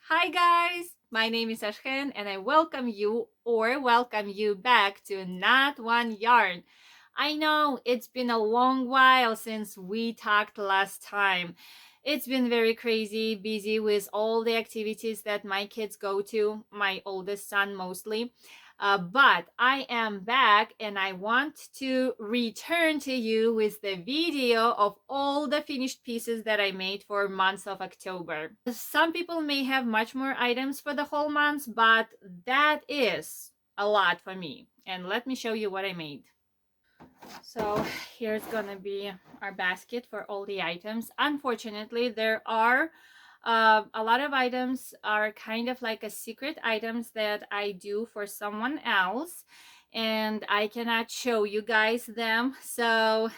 Hi guys, my name is Ashken and I welcome you back to Not One Yarn. I know it's been a long while since we talked last time. It's been very crazy, busy with all the activities that my kids go to, my oldest son mostly. But I am back and I want to return to you with the video of all the finished pieces that I made for months of October. Some people may have much more items for the whole month, but that is a lot for me. And let me show you what I made. So here's gonna be our basket for all the items. Unfortunately, there are a lot of items are kind of like a secret items that I do for someone else, and I cannot show you guys them. So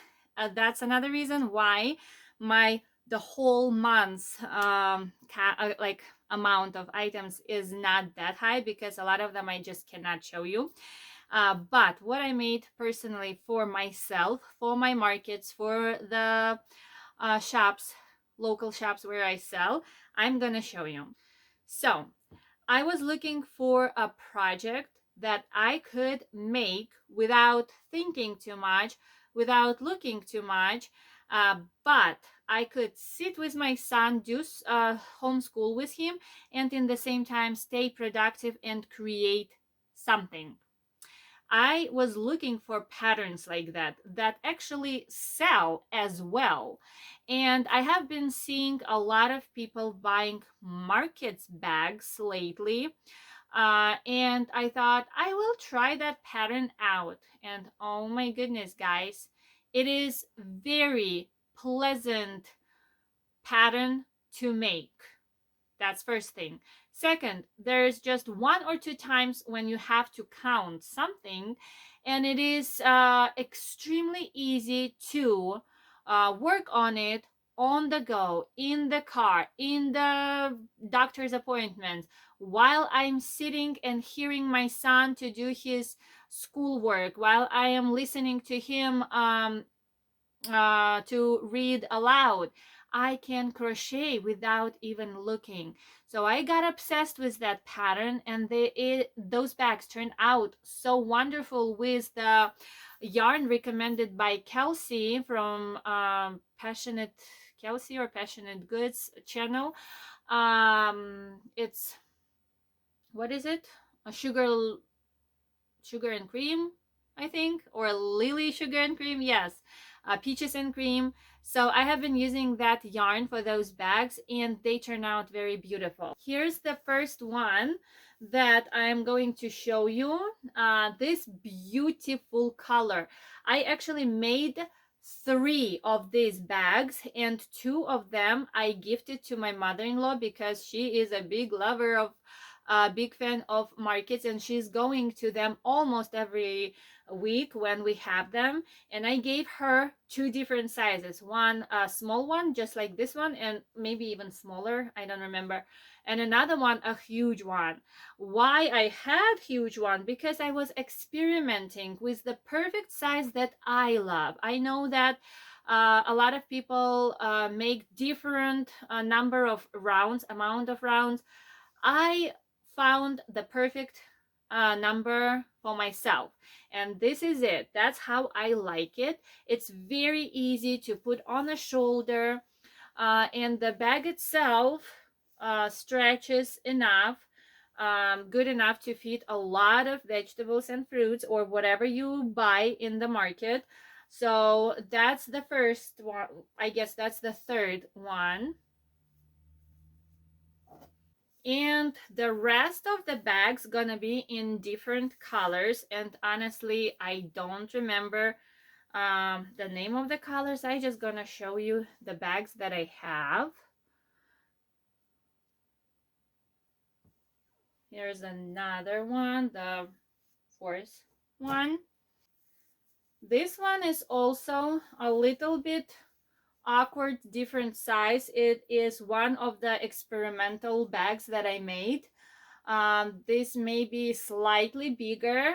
that's another reason why my the whole month's like amount of items is not that high, because a lot of them I just cannot show you. But what I made personally for myself, for my markets, for the shops, local shops where I sell, I'm gonna show you. So I was looking for a project that I could make without thinking too much, without looking too much, but I could sit with my son, do homeschool with him, and in the same time stay productive and create something. I was looking for patterns like that actually sell as well. And I have been seeing a lot of people buying markets bags lately. And I thought I will try that pattern out. And oh my goodness, guys, it is very pleasant pattern to make. That's first thing. Second, there's just one or two times when you have to count something, and it is extremely easy to work on it on the go, in the car, in the doctor's appointment, while I'm sitting and hearing my son to do his schoolwork, while I am listening to him to read aloud. I can crochet without even looking. So I got obsessed with that pattern, and those bags turned out so wonderful with the yarn recommended by Kelsey from Passionate Kelsey or Passionate Goods channel. It's, what is it? A sugar and cream, I think, or lily sugar and cream. Yes, peaches and cream. So I have been using that yarn for those bags, and they turn out very beautiful. Here's the first one that I'm going to show you. This beautiful color. I actually made 3 of these bags, and 2 of them I gifted to my mother-in-law because she is a big lover of a big fan of markets, and she's going to them almost every week when we have them. And I gave her 2 different sizes, one a small one just like this one, and maybe even smaller, I don't remember, and another one a huge one. Why I had huge one? Because I was experimenting with the perfect size that I love. I know that a lot of people make different number of rounds, amount of rounds. I found the perfect number for myself, and this is it. That's how I like it. It's very easy to put on the shoulder, and the bag itself stretches enough, good enough to fit a lot of vegetables and fruits or whatever you buy in the market. So that's the first one. I guess that's the third one. And the rest of the bags gonna be in different colors, and honestly I don't remember the name of the colors. I just gonna show you the bags that I have. Here's another one, the fourth one. This one is also a little bit awkward, different size. It is one of the experimental bags that I made. This may be slightly bigger,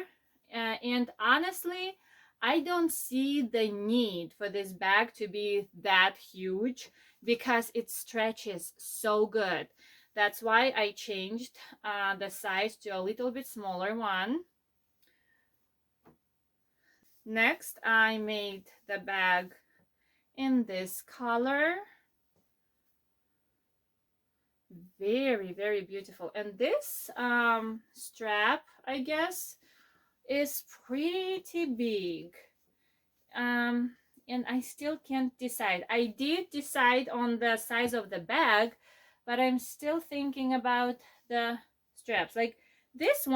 and honestly I don't see the need for this bag to be that huge because it stretches so good. That's why I changed the size to a little bit smaller one. Next, I made the bag in this color. Very, very beautiful. And this strap, I guess, is pretty big. And I still can't decide. I did decide on the size of the bag, but I'm still thinking about the straps. Like this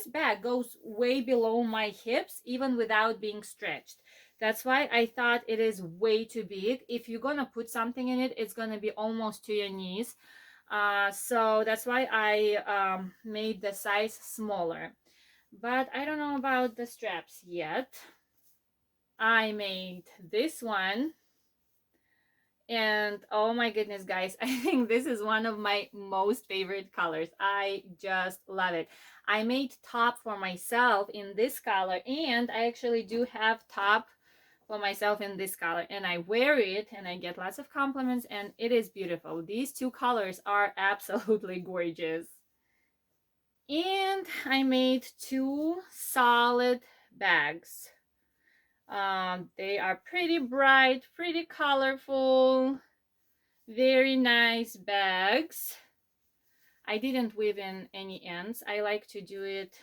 bag goes way below my hips, even without being stretched. That's why I thought it is way too big. If you're gonna put something in it, it's gonna be almost to your knees. So that's why I made the size smaller. But I don't know about the straps yet. I made this one, and oh my goodness, guys, I think this is one of my most favorite colors. I just love it. I made top for myself in this color, and I actually do have top for myself in this color, and I wear it and I get lots of compliments, and it is beautiful. These two colors are absolutely gorgeous. And I made two solid bags. They are pretty bright, pretty colorful, very nice bags. I didn't weave in any ends. I like to do it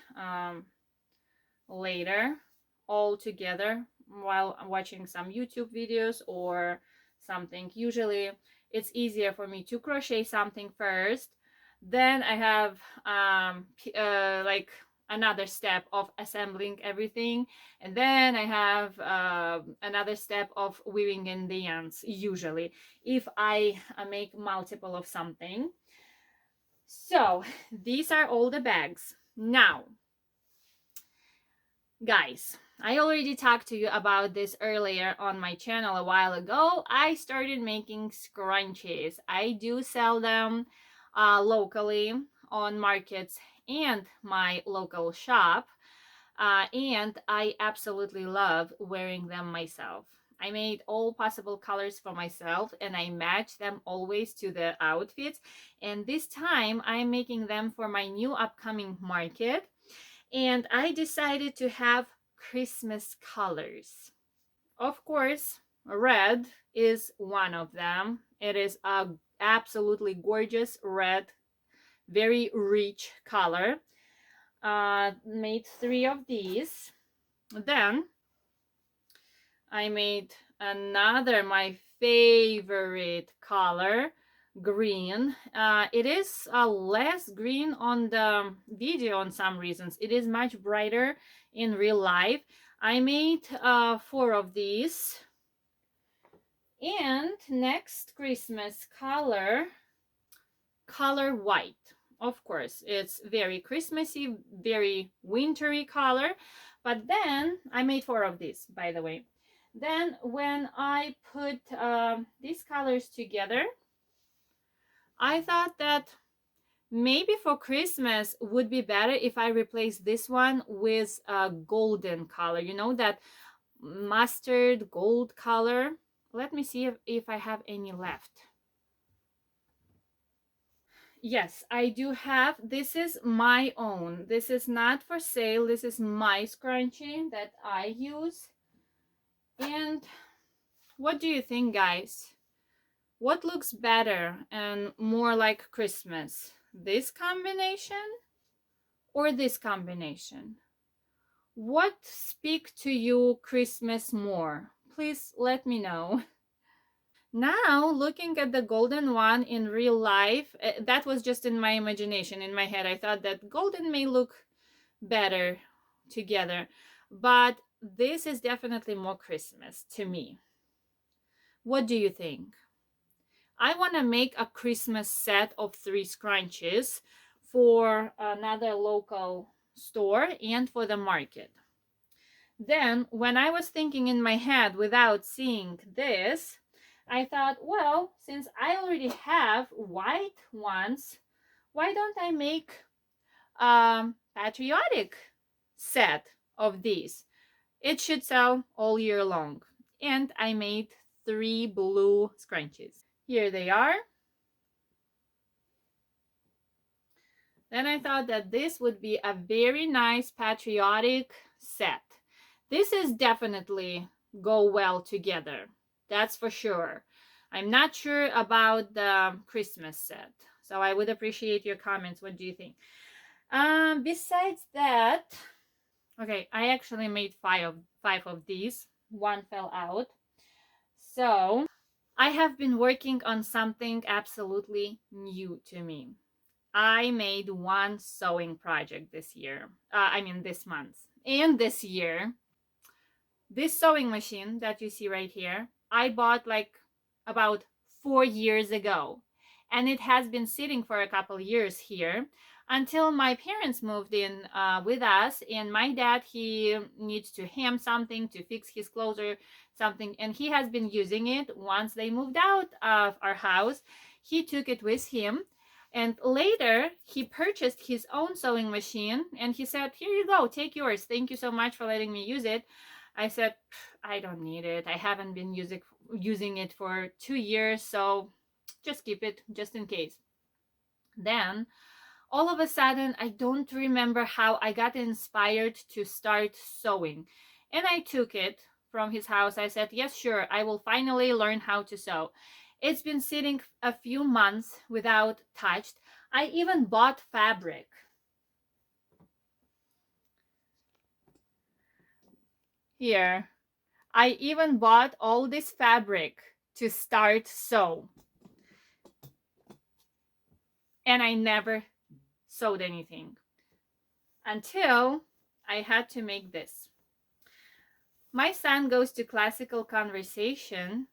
later, all together while watching some YouTube videos or something. Usually it's easier for me to crochet something first, then I have like another step of assembling everything, and then I have another step of weaving in the ends, usually if I make multiple of something. So these are all the bags. Now guys, I already talked to you about this earlier on my channel a while ago. I started making scrunchies. I do sell them locally on markets and my local shop, and I absolutely love wearing them myself. I made all possible colors for myself and I match them always to the outfits, and this time I'm making them for my new upcoming market, and I decided to have Christmas colors. Of course, red is one of them. It is a absolutely gorgeous red, very rich color. Made three of these. Then I made another, my favorite color, green. It is less green on the video on some reasons. It is much brighter in real life. I made four of these. And next Christmas color white. Of course, it's very Christmassy, very wintry color. But then I made four of these, by the way. Then when I put these colors together, I thought that maybe for Christmas would be better if I replace this one with a golden color, you know, that mustard gold color. Let me see if I have any left. Yes, I do have. This is my own. This is not for sale. This is my scrunchie that I use. And what do you think, guys? What looks better and more like Christmas? This combination or this combination? What speak to you Christmas more? Please let me know. Now, looking at the golden one in real life, that was just in my imagination, in my head. I thought that golden may look better together, but this is definitely more Christmas to me. What do you think? I want to make a Christmas set of 3 scrunchies for another local store and for the market. Then, when I was thinking in my head without seeing this, I thought, well, since I already have white ones, why don't I make a patriotic set of these? It should sell all year long. And I made 3 blue scrunchies. Here they are. and I thought that this would be a very nice patriotic set. This is definitely go well together. That's for sure. I'm not sure about the Christmas set, so I would appreciate your comments. What do you think? Besides that, okay, I actually made five of these. One fell out. So I have been working on something absolutely new to me. I made one sewing project this year. This month. And this year, this sewing machine that you see right here, I bought like about 4 years ago. And it has been sitting for a couple years here until my parents moved in with us. And my dad, he needs to hem something to fix his clothes or something. And he has been using it. Once they moved out of our house, he took it with him. And later, he purchased his own sewing machine. And he said, here you go, take yours. Thank you so much for letting me use it. I said, I don't need it. I haven't been using it for 2 years, so just keep it just in case. Then, all of a sudden, I don't remember how I got inspired to start sewing. And I took it from his house. I said, yes, sure, I will finally learn how to sew. It's been sitting a few months without touched. I even bought fabric. Here, I even bought all this fabric to start sew. And I never sewed anything until I had to make this. My son goes to classical conversation,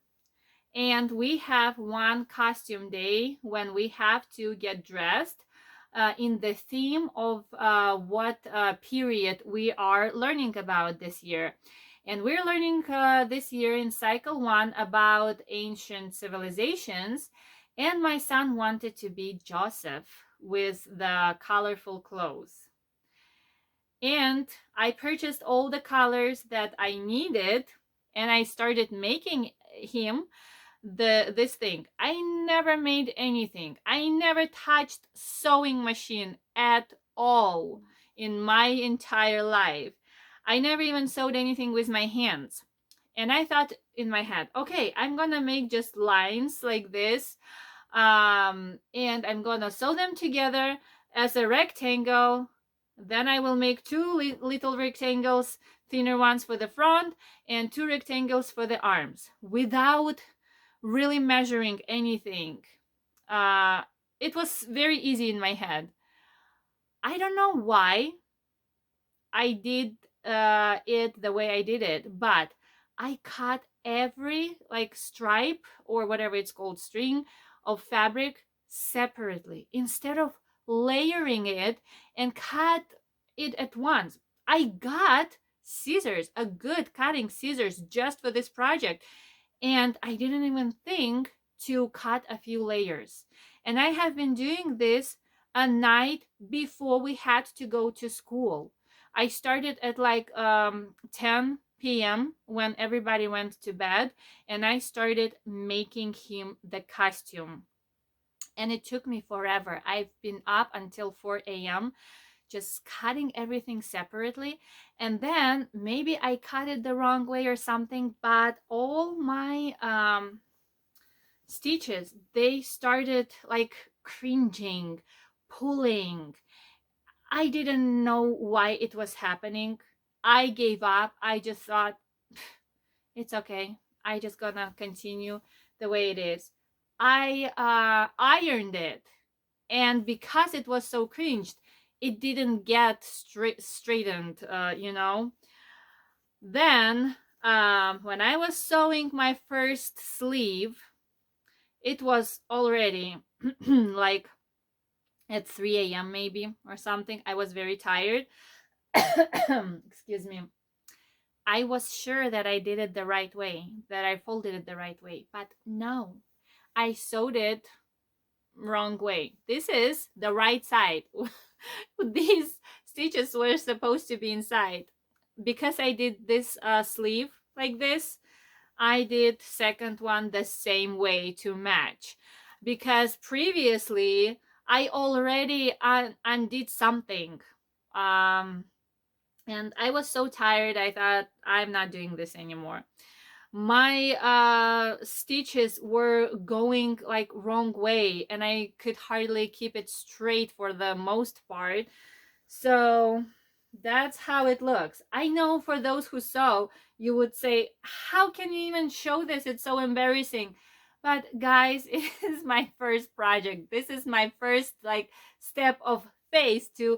and we have one costume day when we have to get dressed in the theme of what period we are learning about this year. And we're learning this year in cycle 1 about ancient civilizations. And my son wanted to be Joseph with the colorful clothes. And I purchased all the colors that I needed, and I started making him this thing. I never made anything. I never touched sewing machine at all in my entire life. I never even sewed anything with my hands. And I thought in my head, okay, I'm gonna make just lines like this, and I'm gonna sew them together as a rectangle. Then I will make two little rectangles, thinner ones for the front and 2 rectangles for the arms, without really measuring anything. It was very easy in my head. I don't know why I did it the way I did it, but I cut every like stripe or whatever it's called, string of fabric separately instead of layering it and cut it at once. I got scissors, a good cutting scissors just for this project, and I didn't even think to cut a few layers. And I have been doing this a night before we had to go to school. I started at like 10 p.m. when everybody went to bed, and I started making him the costume. And it took me forever. I've been up until 4 a.m. just cutting everything separately. And then maybe I cut it the wrong way or something, but all my stitches, they started like cringing, pulling. I didn't know why it was happening. I gave up. I just thought, it's okay. I just gonna continue the way it is. I ironed it, and because it was so cringed, it didn't get straightened, Then, when I was sewing my first sleeve, it was already like at 3 a.m. maybe or something. I was very tired. Excuse me. I was sure that I did it the right way, that I folded it the right way, but no, I sewed it wrong way. This is the right side. These stitches were supposed to be inside. Because I did this sleeve like this, I did second one the same way to match. Because previously I already undid something. Um, and I was so tired, I thought, I'm not doing this anymore. My stitches were going like wrong way, and I could hardly keep it straight for the most part. So that's how it looks. I know for those who sew, you would say, how can you even show this? It's so embarrassing. But guys, it is my first project. This is my first like step of faith to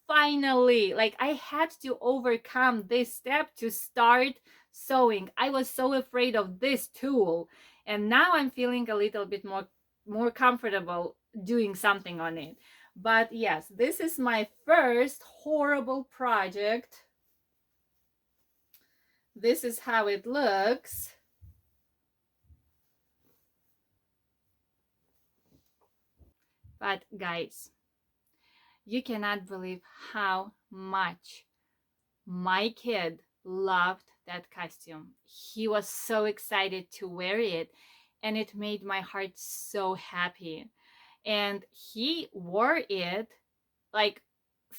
finally, like, I had to overcome this step to start sewing. I was so afraid of this tool, and now I'm feeling a little bit more comfortable doing something on it. But yes, this is my first horrible project. This is how it looks. But guys, you cannot believe how much my kid loved that costume. He was so excited to wear it, and it made my heart so happy. And he wore it like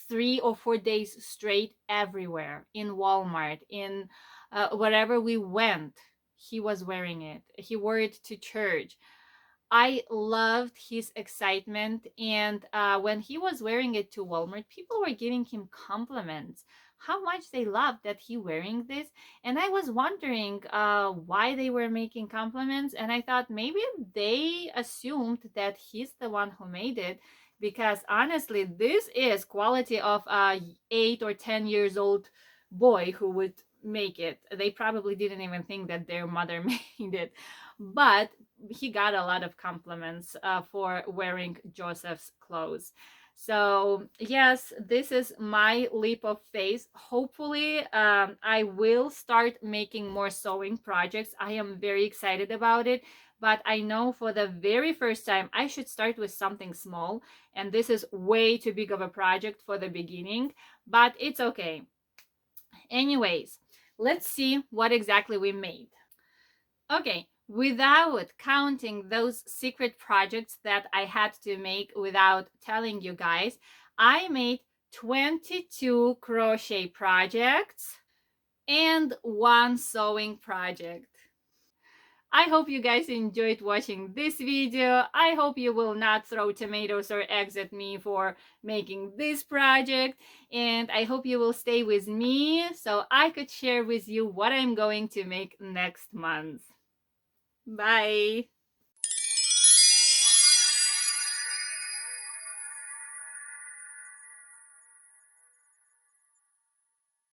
3 or 4 days straight everywhere, in Walmart, in wherever we went. He was wearing it. He wore it to church. I loved his excitement, and when he was wearing it to Walmart, people were giving him compliments how much they loved that he wearing this. And I was wondering why they were making compliments, and I thought maybe they assumed that he's the one who made it, because honestly, this is quality of a 8 or 10 years old boy who would make it. They probably didn't even think that their mother made it, but he got a lot of compliments for wearing Joseph's clothes. So yes, this is my leap of faith. Hopefully, I will start making more sewing projects. I am very excited about it, but I know for the very first time I should start with something small, and this is way too big of a project for the beginning, but it's okay. Anyways, let's see what exactly we made. Okay, without counting those secret projects that I had to make without telling you guys, I made 22 crochet projects and one sewing project. I hope you guys enjoyed watching this video. I hope you will not throw tomatoes or eggs at me for making this project. And I hope you will stay with me so I could share with you what I'm going to make next month. Bye.